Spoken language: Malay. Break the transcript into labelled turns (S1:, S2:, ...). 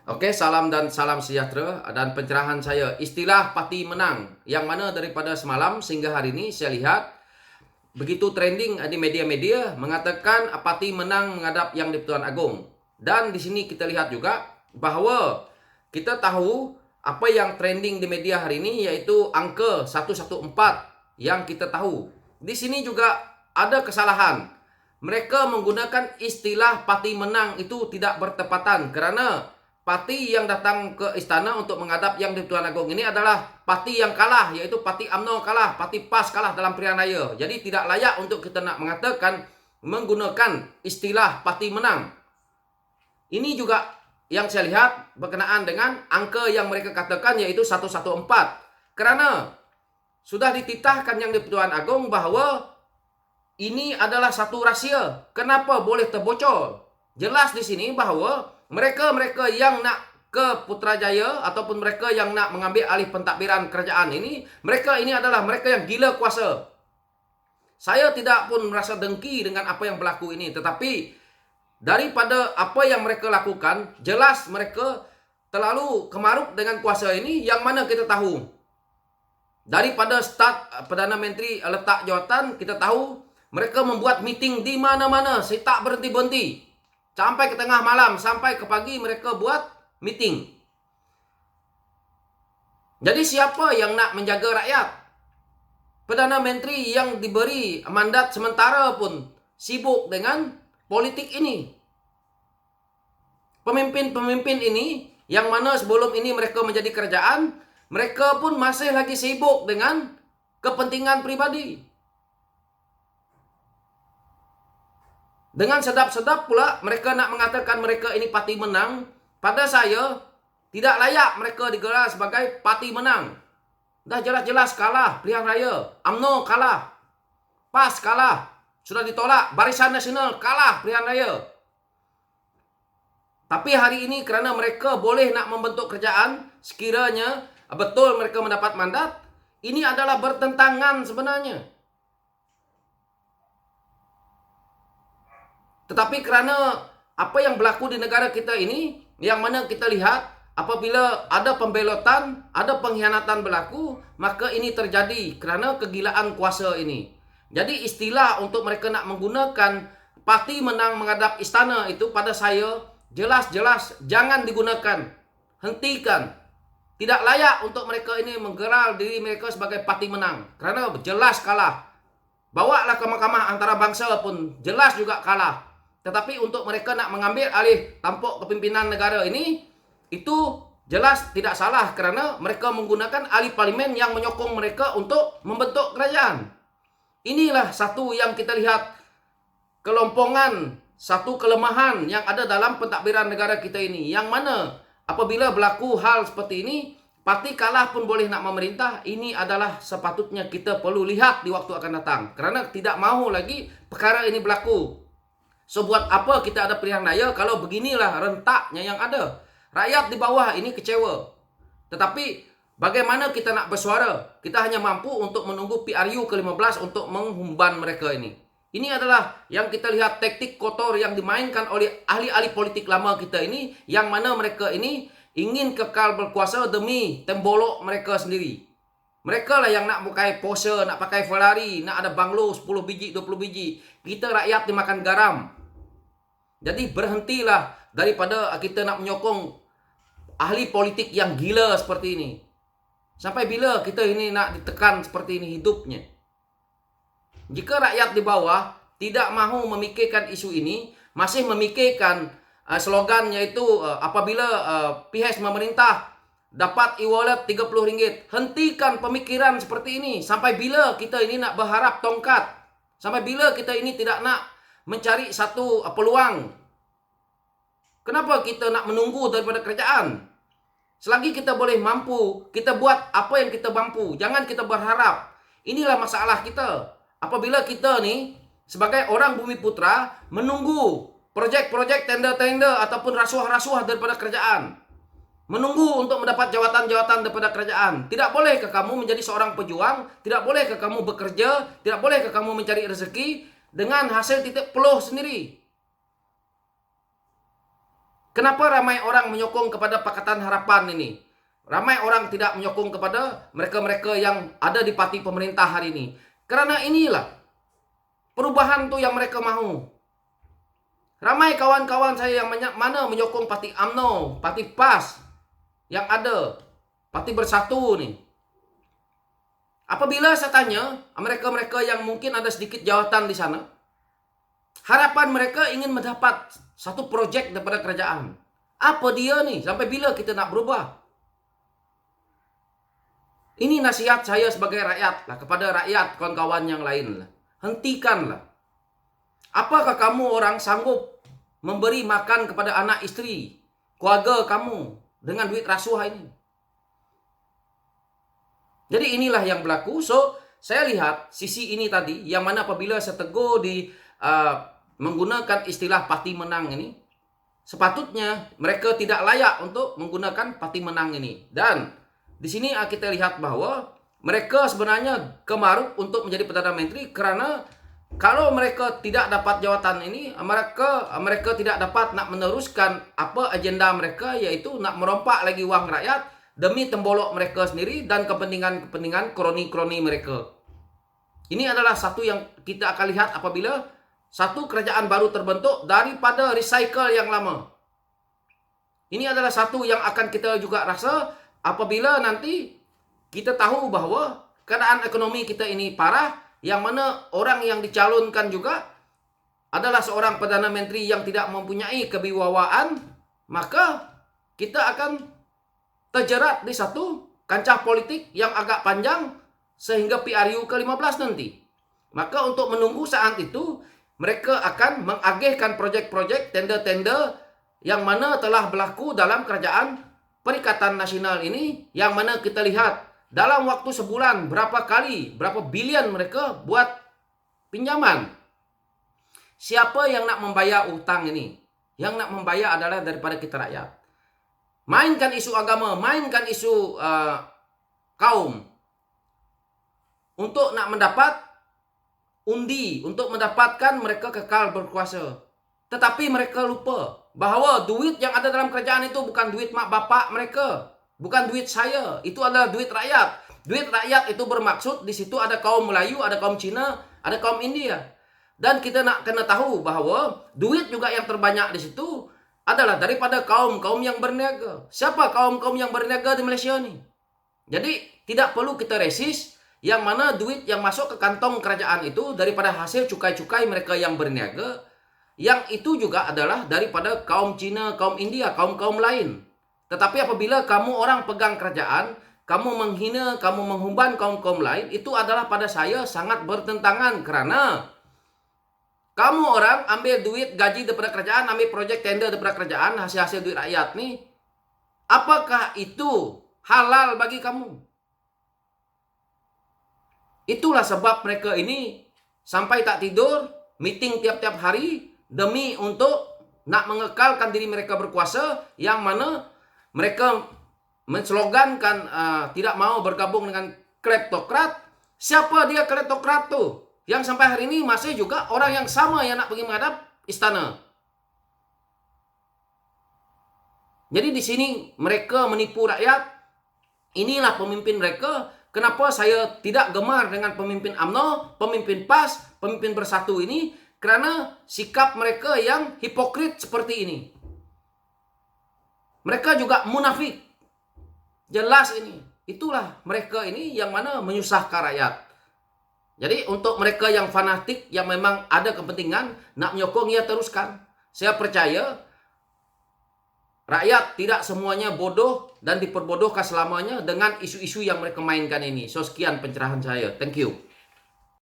S1: Oke, salam dan salam sejahtera dan pencerahan saya. Istilah pati menang yang mana daripada semalam sehingga hari ini saya lihat begitu trending di media-media mengatakan pati menang menghadap Yang di-Pertuan Agong. Dan di sini kita lihat juga bahwa kita tahu apa yang trending di media hari ini yaitu angka 114 yang kita tahu. Di sini juga ada kesalahan. Mereka menggunakan istilah pati menang itu tidak bertepatan kerana parti yang datang ke istana untuk menghadap Yang di-Pertuan Agong ini adalah parti yang kalah, yaitu parti UMNO kalah, parti PAS kalah dalam pilihan raya. Jadi tidak layak untuk kita nak mengatakan menggunakan istilah parti menang. Ini juga yang saya lihat berkenaan dengan angka yang mereka katakan yaitu 114. Kerana sudah dititahkan Yang di-Pertuan Agong bahawa ini adalah satu rahsia. Kenapa boleh terbocor? Jelas di sini bahawa mereka-mereka yang nak ke Putrajaya ataupun mereka yang nak mengambil alih pentadbiran kerajaan ini, mereka ini adalah mereka yang gila kuasa. Saya tidak pun merasa dengki dengan apa yang berlaku ini, tetapi daripada apa yang mereka lakukan, jelas mereka terlalu kemaruk dengan kuasa ini yang mana kita tahu. Daripada start Perdana Menteri letak jawatan, kita tahu mereka membuat meeting di mana-mana, saya tak berhenti-berhenti. Sampai ke tengah malam, sampai ke pagi mereka buat meeting. Jadi siapa yang nak menjaga rakyat? Perdana Menteri yang diberi mandat sementara pun sibuk dengan politik ini. Pemimpin-pemimpin ini yang mana sebelum ini mereka menjadi kerajaan, mereka pun masih lagi sibuk dengan kepentingan pribadi. Dengan sedap-sedap pula mereka nak mengatakan mereka ini parti menang. Pada saya, tidak layak mereka digelar sebagai parti menang. Dah jelas-jelas kalah pilihan raya. UMNO kalah. PAS kalah. Sudah ditolak. Barisan Nasional kalah pilihan raya. Tapi hari ini kerana mereka boleh nak membentuk kerajaan, sekiranya betul mereka mendapat mandat, ini adalah bertentangan sebenarnya. Tetapi kerana apa yang berlaku di negara kita ini, yang mana kita lihat apabila ada pembelotan, ada pengkhianatan berlaku, maka ini terjadi kerana kegilaan kuasa ini. Jadi istilah untuk mereka nak menggunakan parti menang menghadap istana itu pada saya jelas-jelas jangan digunakan. Hentikan. Tidak layak untuk mereka ini menggelar diri mereka sebagai parti menang. Kerana jelas kalah. Bawalah ke mahkamah antarabangsa pun jelas juga kalah. Tetapi untuk mereka nak mengambil alih tampuk kepimpinan negara ini, itu jelas tidak salah kerana mereka menggunakan ahli parlimen yang menyokong mereka untuk membentuk kerajaan. Inilah satu yang kita lihat kelompongan, satu kelemahan yang ada dalam pentadbiran negara kita ini. Yang mana apabila berlaku hal seperti ini, parti kalah pun boleh nak memerintah. Ini adalah sepatutnya kita perlu lihat di waktu akan datang. Kerana tidak mahu lagi perkara ini berlaku. So buat apa kita ada pilihan raya kalau beginilah rentaknya yang ada. Rakyat di bawah ini kecewa. Tetapi bagaimana kita nak bersuara? Kita hanya mampu untuk menunggu PRU ke-15 untuk menghumban mereka ini. Ini adalah yang kita lihat taktik kotor yang dimainkan oleh ahli-ahli politik lama kita ini, yang mana mereka ini ingin kekal berkuasa demi tembolok mereka sendiri. Mereka lah yang nak pakai Porsche, nak pakai Ferrari, nak ada banglo 10 biji, 20 biji. Kita rakyat dimakan garam. Jadi berhentilah daripada kita nak menyokong ahli politik yang gila seperti ini. Sampai bila kita ini nak ditekan seperti ini hidupnya? Jika rakyat di bawah tidak mahu memikirkan isu ini, masih memikirkan slogan yaitu apabila pihak memerintah dapat e-wallet RM30. Hentikan pemikiran seperti ini. Sampai bila kita ini nak berharap tongkat? Sampai bila kita ini tidak nak mencari satu peluang? Kenapa kita nak menunggu daripada kerajaan? Selagi kita boleh mampu, kita buat apa yang kita mampu. Jangan kita berharap. Inilah masalah kita. Apabila kita ni sebagai orang Bumi Putra menunggu projek-projek tender-tender ataupun rasuah-rasuah daripada kerajaan. Menunggu untuk mendapat jawatan-jawatan daripada kerajaan. Tidak bolehkah kamu menjadi seorang pejuang? Tidak bolehkah kamu bekerja? Tidak bolehkah kamu mencari rezeki dengan hasil titik peluh sendiri? Kenapa ramai orang menyokong kepada Pakatan Harapan ini? Ramai orang tidak menyokong kepada mereka-mereka yang ada di parti pemerintah hari ini. Karena inilah perubahan tuh yang mereka mahu. Ramai kawan-kawan saya yang mana menyokong parti UMNO, parti PAS yang ada, parti Bersatu nih. Apabila saya tanya mereka-mereka yang mungkin ada sedikit jawatan di sana, harapan mereka ingin mendapat satu projek daripada kerajaan. Apa dia nih? Sampai bila kita nak berubah? Ini nasihat saya sebagai rakyat lah, kepada rakyat kawan-kawan yang lain lah. Hentikanlah. Apakah kamu orang sanggup memberi makan kepada anak isteri, keluarga kamu dengan duit rasuah ini? Jadi inilah yang berlaku. So, saya lihat sisi ini tadi, yang mana apabila saya tegur di menggunakan istilah parti menang ini, sepatutnya mereka tidak layak untuk menggunakan parti menang ini. Dan di sini kita lihat bahwa mereka sebenarnya kemaruk untuk menjadi Perdana Menteri, karena kalau mereka tidak dapat jawatan ini, mereka tidak dapat nak meneruskan apa agenda mereka, yaitu nak merompak lagi wang rakyat demi tembolok mereka sendiri dan kepentingan kroni-kroni mereka. Ini adalah satu yang kita akan lihat apabila satu kerajaan baru terbentuk daripada recycle yang lama. Ini adalah satu yang akan kita juga rasa apabila nanti kita tahu bahwa keadaan ekonomi kita ini parah, yang mana orang yang dicalonkan juga adalah seorang Perdana Menteri yang tidak mempunyai kewibawaan, maka kita akan terjerat di satu kancah politik yang agak panjang sehingga PRU ke-15 nanti. Maka untuk menunggu saat itu, mereka akan mengagihkan projek-projek tender-tender yang mana telah berlaku dalam kerajaan Perikatan Nasional ini, yang mana kita lihat dalam waktu sebulan berapa bilion mereka buat pinjaman. Siapa yang nak membayar utang ini? Yang nak membayar adalah daripada kita rakyat. Mainkan isu agama, mainkan isu kaum untuk nak mendapat undi, untuk mendapatkan mereka kekal berkuasa. Tetapi mereka lupa bahawa duit yang ada dalam kerajaan itu bukan duit mak bapak mereka, bukan duit saya, itu adalah duit rakyat. Duit rakyat itu bermaksud di situ ada kaum Melayu, ada kaum Cina, ada kaum India. Dan kita nak kena tahu bahawa duit juga yang terbanyak di situ adalah daripada kaum-kaum yang berniaga. Siapa kaum-kaum yang berniaga di Malaysia ni? Jadi tidak perlu kita resist yang mana duit yang masuk ke kantong kerajaan itu daripada hasil cukai-cukai mereka yang berniaga, yang itu juga adalah daripada kaum Cina, kaum India, kaum-kaum lain. Tetapi apabila kamu orang pegang kerajaan, kamu menghina, kamu menghumban kaum-kaum lain, itu adalah pada saya sangat bertentangan, kerana kamu orang ambil duit gaji daripada kerajaan, ambil projek tender daripada kerajaan, hasil-hasil duit rakyat nih, apakah itu halal bagi kamu? Itulah sebab mereka ini sampai tak tidur, meeting tiap-tiap hari, demi untuk nak mengekalkan diri mereka berkuasa, yang mana mereka menslogankan tidak mau bergabung dengan kleptokrat. Siapa dia kleptokrat tu? Yang sampai hari ini masih juga orang yang sama yang nak pergi menghadap istana. Jadi di sini mereka menipu rakyat. Inilah pemimpin mereka. Kenapa saya tidak gemar dengan pemimpin UMNO, pemimpin PAS, pemimpin Bersatu ini? Kerana sikap mereka yang hipokrit seperti ini. Mereka juga munafik. Jelas ini. Itulah mereka ini yang mana menyusahkan rakyat. Jadi untuk mereka yang fanatik, yang memang ada kepentingan nak menyokong, ya teruskan. Saya percaya rakyat tidak semuanya bodoh dan diperbodohkan selamanya dengan isu-isu yang mereka mainkan ini. So sekian pencerahan saya. Thank you.